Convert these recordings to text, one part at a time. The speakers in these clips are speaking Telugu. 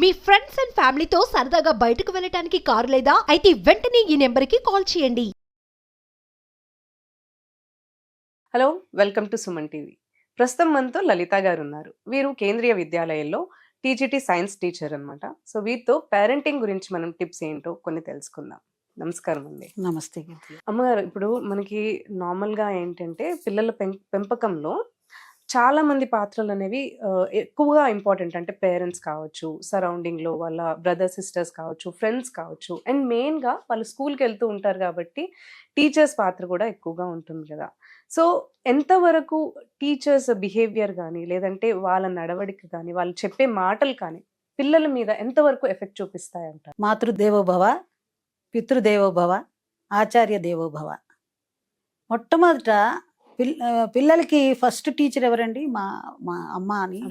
మీ ఫ్రెండ్స్ అండ్ ఫ్యామిలీతో సరదాగా బయటకు వెళ్ళటానికి కారు లేదా అయితే వెంటనే ఈ నెంబర్కి కాల్ చేయండి. Hello, welcome to Suman TV. ప్రస్తుతం మనతో లలిత గారు ఉన్నారు. వీరు కేంద్రీయ విద్యాలయంలో టీజీటీ సైన్స్ టీచర్ అన్నమాట. సో వీరితో పేరెంటింగ్ గురించి మనం టిప్స్ ఏంటో కొన్ని తెలుసుకుందాం. నమస్కారం అండి. నమస్తే. అమ్మగారు, ఇప్పుడు మనకి నార్మల్గా ఏంటంటే పిల్లల పెంపకంలో చాలా మంది పాత్రలు అనేవి ఎక్కువగా ఇంపార్టెంట్. అంటే పేరెంట్స్ కావచ్చు, సరౌండింగ్లో వాళ్ళ బ్రదర్ సిస్టర్స్ కావచ్చు, ఫ్రెండ్స్ కావచ్చు, అండ్ మెయిన్గా వాళ్ళు స్కూల్కి వెళ్తూ ఉంటారు కాబట్టి టీచర్స్ పాత్ర కూడా ఎక్కువగా ఉంటుంది కదా. సో ఎంతవరకు టీచర్స్ బిహేవియర్ కానీ, లేదంటే వాళ్ళ నడవడిక కానీ, వాళ్ళు చెప్పే మాటలు కానీ పిల్లల మీద ఎంతవరకు ఎఫెక్ట్ చూపిస్తాయంట? మాతృదేవోభవ, పితృదేవోభవ, ఆచార్య దేవోభవ. మొట్టమొదట పిల్లలకి ఫస్ట్ టీచర్ ఎవరండి? మా మా అమ్మ అని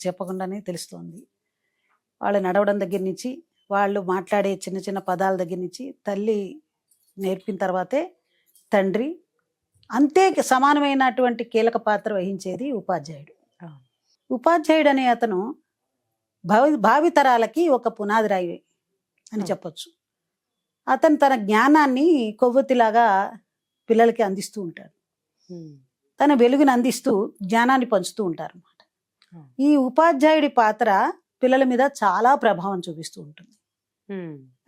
చెప్పకుండానే తెలుస్తోంది. వాళ్ళు నడవడం దగ్గర నుంచి, వాళ్ళు మాట్లాడే చిన్న చిన్న పదాల దగ్గర నుంచి తల్లి నేర్పిన తర్వాతే తండ్రి, అంతే సమానమైనటువంటి కీలక పాత్ర వహించేది ఉపాధ్యాయుడు. ఉపాధ్యాయుడు అనే అతను భావితరాలకి ఒక పునాది రాయి అని చెప్పొచ్చు. అతను తన జ్ఞానాన్ని కొవ్వొత్తిలాగా పిల్లలకి అందిస్తూ ఉంటాడు. తన వెలుగుని అందిస్తూ జ్ఞానాన్ని పంచుతూ ఉంటారు అన్నమాట. ఈ ఉపాధ్యాయుడి పాత్ర పిల్లల మీద చాలా ప్రభావం చూపిస్తూ ఉంటుంది.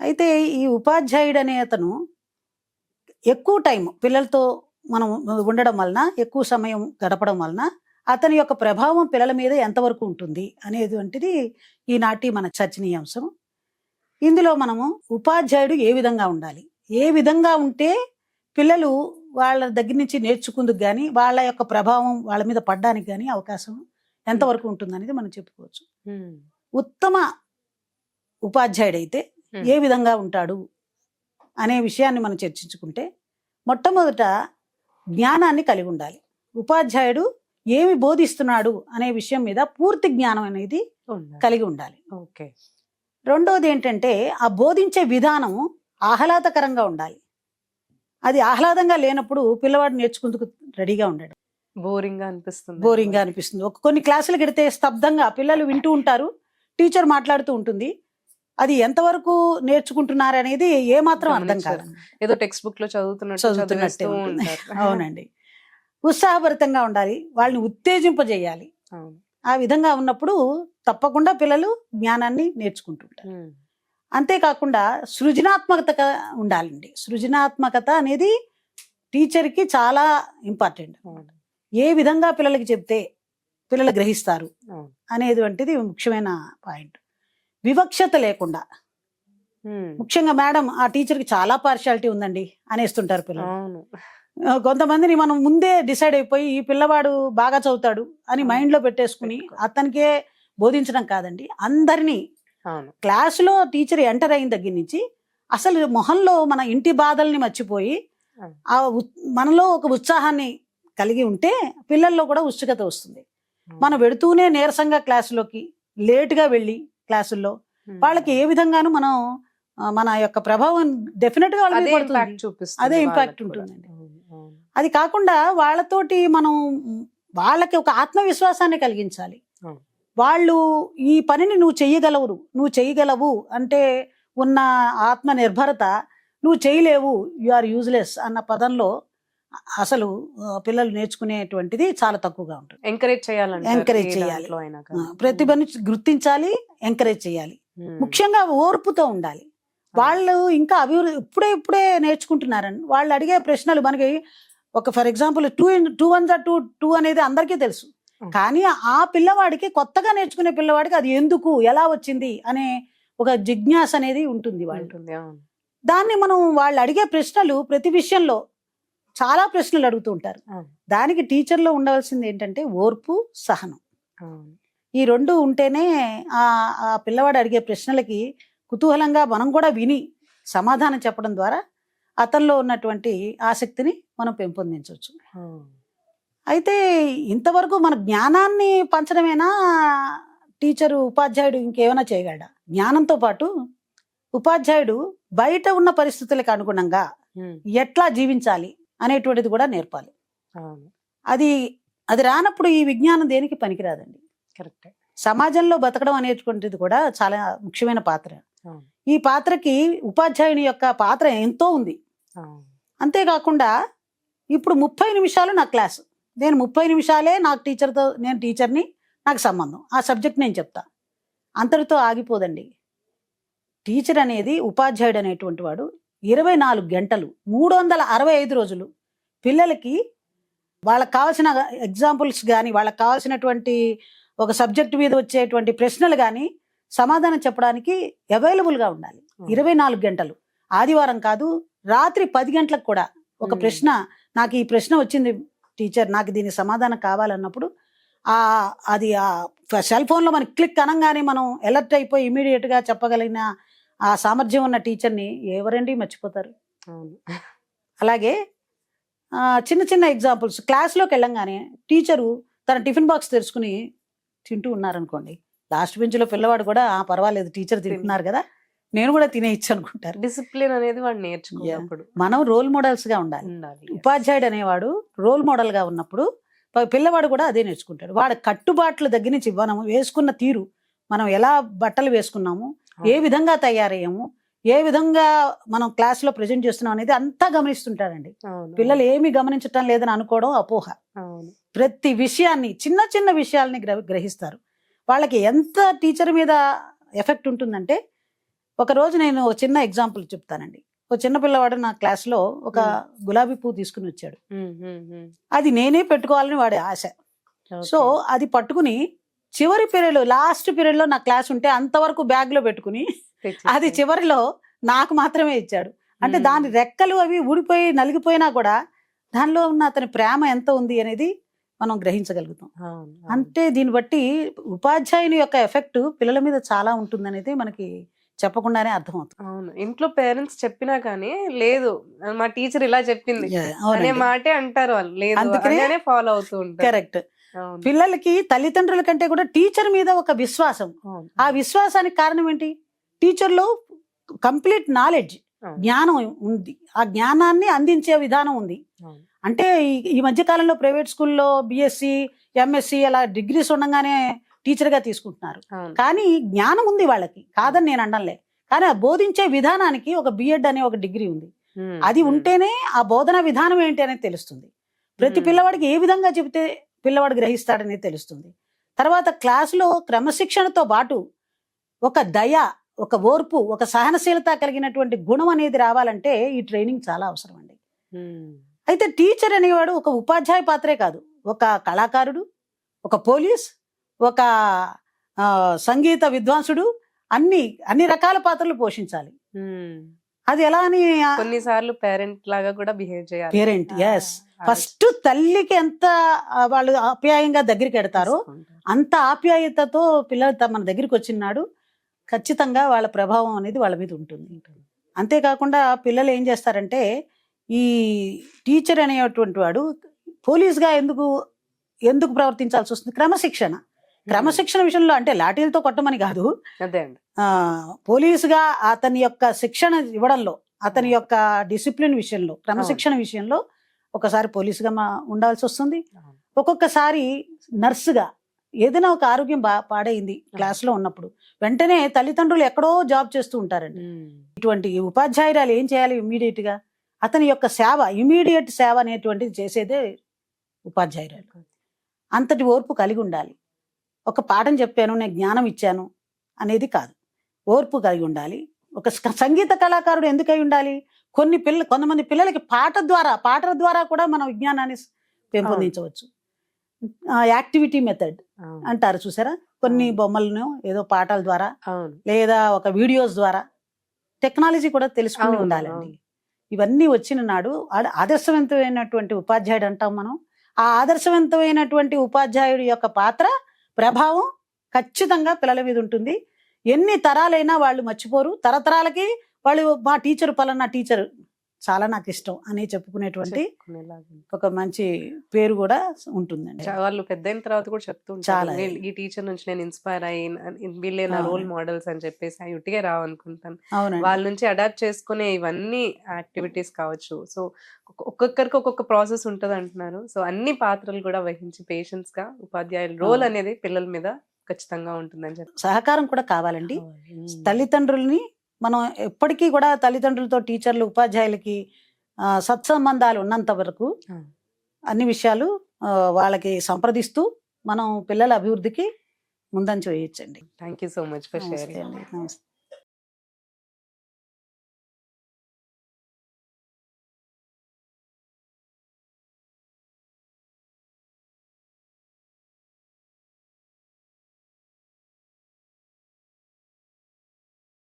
అయితే ఈ ఉపాధ్యాయుడు అనే అతను ఎక్కువ టైం పిల్లలతో మనం ఉండడం వలన, ఎక్కువ సమయం గడపడం వలన అతని యొక్క ప్రభావం పిల్లల మీద ఎంతవరకు ఉంటుంది అనేటువంటిది ఈనాటి మన చర్చనీయాంశం. ఇందులో మనము ఉపాధ్యాయుడు ఏ విధంగా ఉండాలి, ఏ విధంగా ఉంటే పిల్లలు వాళ్ళ దగ్గర నుంచి నేర్చుకుందుకు కానీ, వాళ్ళ యొక్క ప్రభావం వాళ్ళ మీద పడ్డానికి కానీ అవకాశం ఎంతవరకు ఉంటుంది అనేది మనం చెప్పుకోవచ్చు. ఉత్తమ ఉపాధ్యాయుడైతే ఏ విధంగా ఉంటాడు అనే విషయాన్ని మనం చర్చించుకుంటే, మొట్టమొదట జ్ఞానాన్ని కలిగి ఉండాలి. ఉపాధ్యాయుడు ఏమి బోధిస్తున్నాడు అనే విషయం మీద పూర్తి జ్ఞానం అనేది కలిగి ఉండాలి. రెండోది ఏంటంటే, ఆ బోధించే విధానం ఆహ్లాదకరంగా ఉండాలి. అది ఆహ్లాదంగా లేనప్పుడు పిల్లవాడు నేర్చుకుందుకు రెడీగా ఉండడు, బోరింగ్గా అనిపిస్తుంది. కొన్ని క్లాసులు గడితే స్తబ్దంగా పిల్లలు వింటూ ఉంటారు, టీచర్ మాట్లాడుతూ ఉంటుంది. అది ఎంతవరకు నేర్చుకుంటున్నారు అనేది ఏమాత్రం అర్థం కాదు. ఏదో టెక్స్ట్ బుక్ లో చదువుతున్నట్టే. అవునండి. ఉత్సాహభరితంగా ఉండాలి, వాళ్ళని ఉత్తేజింపజేయాలి. ఆ విధంగా ఉన్నప్పుడు తప్పకుండా పిల్లలు జ్ఞానాన్ని నేర్చుకుంటుంటారు. అంతేకాకుండా సృజనాత్మకత ఉండాలండి. సృజనాత్మకత అనేది టీచర్కి చాలా ఇంపార్టెంట్. ఏ విధంగా పిల్లలకి చెప్తే పిల్లలు గ్రహిస్తారు అనేటువంటిది ముఖ్యమైన పాయింట్. వివక్షత లేకుండా, ముఖ్యంగా మేడం ఆ టీచర్కి చాలా పార్షాలిటీ ఉందండి అనేస్తుంటారు పిల్లలు. కొంతమందిని మనం ముందే డిసైడ్ అయిపోయి ఈ పిల్లవాడు బాగా చదువుతాడు అని మైండ్లో పెట్టేసుకుని అతనికే బోధించడం కాదండి, అందరినీ. క్లాసులో టీచర్ ఎంటర్ అయిన దగ్గర నుంచి అసలు మొహంలో మన ఇంటి బాధల్ని మర్చిపోయి మనలో ఒక ఉత్సాహాన్ని కలిగి ఉంటే పిల్లల్లో కూడా ఉత్సుకత వస్తుంది. మనం వెడుతూనే నీరసంగా క్లాసులోకి లేటుగా వెళ్ళి క్లాసుల్లో వాళ్ళకి ఏ విధంగానూ మనం మన యొక్క ప్రభావం డెఫినెట్ గా అదే ఇంపాక్ట్ ఉంటుందండి. అది కాకుండా వాళ్ళతోటి మనం వాళ్ళకి ఒక ఆత్మవిశ్వాసాన్ని కలిగించాలి. వాళ్ళు ఈ పనిని నువ్వు చేయగలవు అంటే ఉన్న ఆత్మ నిర్భరత, నువ్వు చేయలేవు, యు ఆర్ యూజ్లెస్ అన్న పదంలో అసలు పిల్లలు నేర్చుకునేటువంటిది చాలా తక్కువగా ఉంటుంది. ఎంకరేజ్ చేయాలి, ప్రతిభని గుర్తించాలి, ఎంకరేజ్ చేయాలి. ముఖ్యంగా ఓర్పుతో ఉండాలి. వాళ్ళు ఇంకా అభివృద్ధి ఇప్పుడే నేర్చుకుంటున్నారని వాళ్ళు అడిగే ప్రశ్నలు మనకి ఒక ఫర్ ఎగ్జాంపుల్ 2 1 2 అనేది అందరికీ తెలుసు. కానీ ఆ పిల్లవాడికి, కొత్తగా నేర్చుకునే పిల్లవాడికి అది ఎందుకు, ఎలా వచ్చింది అనే ఒక జిజ్ఞాస అనేది ఉంటుంది. దాన్ని మనం వాళ్ళు అడిగే ప్రశ్నలు ప్రతి విషయంలో చాలా ప్రశ్నలు అడుగుతూ ఉంటారు. దానికి టీచర్లో ఉండవలసింది ఏంటంటే ఓర్పు, సహనం. ఈ రెండు ఉంటేనే ఆ పిల్లవాడు అడిగే ప్రశ్నలకి కుతూహలంగా మనం కూడా విని సమాధానం చెప్పడం ద్వారా అతనిలో ఉన్నటువంటి ఆసక్తిని మనం పెంపొందించవచ్చు. అయితే ఇంతవరకు మన జ్ఞానాన్ని పంచడమేనా టీచరు, ఉపాధ్యాయుడు ఇంకేమైనా చేయగలడా? జ్ఞానంతో పాటు ఉపాధ్యాయుడు బయట ఉన్న పరిస్థితులకు అనుగుణంగా ఎట్లా జీవించాలి అనేటువంటిది కూడా నేర్పాలి. అది రానప్పుడు ఈ విజ్ఞానం దేనికి పనికిరాదండి. కరెక్ట్. సమాజంలో బతకడం అనేటువంటిది కూడా చాలా ముఖ్యమైన పాత్ర. అవును. ఈ పాత్రకి ఉపాధ్యాయుని యొక్క పాత్ర ఎంతో ఉంది. అవును. అంతేకాకుండా ఇప్పుడు 30 నిమిషాలు నా క్లాసు, నేను 30 నిమిషాలే నాకు టీచర్తో, నేను టీచర్ని, నాకు సంబంధం, ఆ సబ్జెక్ట్ నేను చెప్తా, అంతటితో ఆగిపోదండి. టీచర్ అనేది, ఉపాధ్యాయుడు అనేటువంటి వాడు 24 గంటలు 365 రోజులు పిల్లలకి వాళ్ళకి కావాల్సిన ఎగ్జాంపుల్స్ కానీ, వాళ్ళకి కావాల్సినటువంటి ఒక సబ్జెక్ట్ మీద వచ్చేటువంటి ప్రశ్నలు కానీ సమాధానం చెప్పడానికి అవైలబుల్గా ఉండాలి 24 గంటలు. ఆదివారం కాదు, రాత్రి 10 గంటలకు కూడా ఒక ప్రశ్న, నాకు ఈ ప్రశ్న వచ్చింది టీచర్, నాకు దీని సమాధానం కావాలన్నప్పుడు అది సెల్ ఫోన్లో మనకి క్లిక్ అనగానే మనం అలర్ట్ అయిపోయి ఇమీడియట్గా చెప్పగలిగిన ఆ సామర్థ్యం ఉన్న టీచర్ని ఎవరండి మర్చిపోతారు. అలాగే చిన్న చిన్న ఎగ్జాంపుల్స్, క్లాస్లోకి వెళ్ళంగానే టీచరు తన టిఫిన్ బాక్స్ తెరుచుకుని తింటూ ఉన్నారనుకోండి, లాస్ట్ బెంచ్లో పిల్లవాడు కూడా పర్వాలేదు టీచర్ తింటున్నారు కదా, నేను కూడా తినేయచ్చు అనుకుంటారు. డిసిప్లిన్ అనేది వాడు నేర్చుకున్నప్పుడు మనం రోల్ మోడల్స్గా ఉండాలి. ఉపాధ్యాయుడు అనేవాడు రోల్ మోడల్గా ఉన్నప్పుడు పిల్లవాడు కూడా అదే నేర్చుకుంటాడు. వాడు కట్టుబాట్ల దగ్గర నుంచి మనం వేసుకున్న తీరు, మనం ఎలా బట్టలు వేసుకున్నాము, ఏ విధంగా తయారయ్యాము, ఏ విధంగా మనం క్లాస్లో ప్రజెంట్ చేస్తున్నాం అనేది అంతా గమనిస్తుంటారండి. పిల్లలు ఏమి గమనించటం లేదని అనుకోవడం అపోహ. ప్రతి విషయాన్ని, చిన్న చిన్న విషయాల్ని గ్రహిస్తారు. వాళ్ళకి ఎంత టీచర్ మీద ఎఫెక్ట్ ఉంటుందంటే, ఒకరోజు నేను ఒక చిన్న ఎగ్జాంపుల్ చెప్తానండి. ఒక చిన్న పిల్లవాడు నా క్లాస్లో ఒక గులాబీ పువ్వు తీసుకుని వచ్చాడు. అది నేనే పెట్టుకోవాలని వాడి ఆశ. సో అది పట్టుకుని చివరి పీరియడ్, లాస్ట్ పీరియడ్లో నా క్లాస్ ఉంటే అంతవరకు బ్యాగ్లో పెట్టుకుని అది చివరిలో నాకు మాత్రమే ఇచ్చాడు. అంటే దాని రెక్కలు అవి ఊడిపోయి నలిగిపోయినా కూడా దానిలో ఉన్న అతని ప్రేమ ఎంత ఉంది అనేది మనం గ్రహించగలుగుతాం. అంటే దీన్ని బట్టి ఉపాధ్యాయుని యొక్క ఎఫెక్ట్ పిల్లల మీద చాలా ఉంటుందనేది మనకి చెప్పకుండానే అర్థమవుతుంది. అవును. ఇంట్లో పేరెంట్స్ చెప్పినా కానీ లేదు, మా టీచర్ ఇలా చెప్పింది అనే మాటే అంటారు వాళ్ళు, లేదు అందుకనే ఫాలో అవుతూ ఉంటారు. కరెక్ట్. పిల్లలకి తల్లిదండ్రుల కంటే కూడా టీచర్ మీద ఒక విశ్వాసం. ఆ విశ్వాసానికి కారణం ఏంటి? టీచర్లో కంప్లీట్ నాలెడ్జ్, జ్ఞానం ఉంది. ఆ జ్ఞానాన్ని అందించే విధానం ఉంది. అంటే ఈ మధ్య కాలంలో ప్రైవేట్ స్కూల్లో బిఎస్సి, ఎంఎస్సి అలా డిగ్రీస్ ఉండగానే టీచర్గా తీసుకుంటున్నారు. కానీ జ్ఞానం ఉంది వాళ్ళకి, కాదని నేను అనడంలే. కానీ ఆ బోధించే విధానానికి ఒక బిఎడ్ అనే ఒక డిగ్రీ ఉంది. అది ఉంటేనే ఆ బోధన విధానం ఏంటి అనేది తెలుస్తుంది. ప్రతి పిల్లవాడికి ఏ విధంగా చెబితే పిల్లవాడు గ్రహిస్తాడనేది తెలుస్తుంది. తర్వాత క్లాసులో క్రమశిక్షణతో పాటు ఒక దయ, ఒక ఓర్పు, ఒక సహనశీలత కలిగినటువంటి గుణం అనేది రావాలంటే ఈ ట్రైనింగ్ చాలా అవసరం అండి. అయితే టీచర్ అనేవాడు ఒక ఉపాధ్యాయ పాత్రే కాదు, ఒక కళాకారుడు, ఒక పోలీస్, ఒక సంగీత విద్వాంసుడు, అన్ని రకాల పాత్రలు పోషించాలి. అది ఎలా అని కొన్నిసార్లు పేరెంట్ లాగా కూడా బిహేవ్ చేయాలి. Parent, yes. ఫస్ట్ తల్లికి ఎంత వాళ్ళు ఆప్యాయంగా దగ్గరికి ఎడతారో అంత ఆప్యాయతతో పిల్లలు మన దగ్గరికి వచ్చినాడు ఖచ్చితంగా వాళ్ళ ప్రభావం అనేది వాళ్ళ మీద ఉంటుంది. అంతేకాకుండా పిల్లలు ఏం చేస్తారంటే, ఈ టీచర్ అనేటువంటి వాడు పోలీస్గా ఎందుకు ప్రవర్తించాల్సి వస్తుంది? క్రమశిక్షణ విషయంలో, అంటే లాఠీలతో కొట్టమని కాదు, పోలీసుగా అతని యొక్క శిక్షణ ఇవ్వడంలో, అతని యొక్క డిసిప్లిన్ విషయంలో, క్రమశిక్షణ విషయంలో ఒకసారి పోలీసుగా ఉండాల్సి వస్తుంది. ఒక్కొక్కసారి నర్సుగా ఏదైనా ఒక ఆరోగ్యం పాడైంది క్లాస్లో ఉన్నప్పుడు వెంటనే తల్లిదండ్రులు ఎక్కడో జాబ్ చేస్తూ ఉంటారండి. ఇటువంటి ఉపాధ్యాయురాలు ఏం చేయాలి? ఇమ్మీడియట్గా అతని యొక్క సేవ, ఇమీడియట్ సేవ అనేటువంటిది చేసేదే ఉపాధ్యాయురాలు. అంతటి ఓర్పు కలిగి ఉండాలి. ఒక పాఠం చెప్పాను, నేను జ్ఞానం ఇచ్చాను అనేది కాదు, ఓర్పు కలిగి ఉండాలి. ఒక సంగీత కళాకారుడు ఎందుకై ఉండాలి? కొంతమంది పిల్లలకి పాటల ద్వారా కూడా మనం విజ్ఞానాన్ని పెంపొందించవచ్చు. యాక్టివిటీ మెథడ్ అంటారు చూసారా, కొన్ని బొమ్మలను ఏదో పాటల ద్వారా లేదా ఒక వీడియోస్ ద్వారా టెక్నాలజీ కూడా తెలుసుకుని ఉండాలండి. ఇవన్నీ వచ్చిన నాడు ఆదర్శవంతమైనటువంటి ఉపాధ్యాయుడు అంటాం మనం. ఆ ఆదర్శవంతమైనటువంటి ఉపాధ్యాయుడి యొక్క పాత్ర, ప్రభావం ఖచ్చితంగా పిల్లల మీద ఉంటుంది. ఎన్ని తరాలైనా వాళ్ళు మర్చిపోరు. తరతరాలకి వాళ్ళు మా టీచర్ పలానా టీచర్ చాలా నాకు ఇష్టం అని చెప్పుకునేటువంటి ఒక మంచి పేరు కూడా ఉంటుందండి. వాళ్ళు పెద్ద అయిన తర్వాత కూడా చెప్తూ ఉంటారు, ఈ టీచర్ నుంచి నేను ఇన్స్పైర్ అయ్యి వీళ్ళే నా రోల్ మోడల్స్ అని చెప్పేసి అవి ఉట్టిగా రావనుకుంటాను. వాళ్ళ నుంచి అడాప్ట్ చేసుకునే ఇవన్నీ యాక్టివిటీస్ కావచ్చు. సో ఒక్కొక్కరికి ఒక్కొక్క ప్రాసెస్ ఉంటుంది అంటున్నారు. సో అన్ని పాత్రలు కూడా వహించి పేషెన్స్ గా ఉపాధ్యాయుల రోల్ అనేది పిల్లల మీద ఖచ్చితంగా ఉంటుందని చెప్పి సహకారం కూడా కావాలండి. తల్లిదండ్రుల్ని మనం ఎప్పటికీ కూడా తల్లిదండ్రులతో టీచర్లు ఉపాధ్యాయులకి సత్సంబంధాలు ఉన్నంత వరకు Hmm. అన్ని విషయాలు వాళ్ళకి సంప్రదిస్తూ మనం పిల్లల అభివృద్ధికి ముందంజ వేయొచ్చండి. Thank you so much for నమస్తే షేరింగ్. అండి. నమస్తే.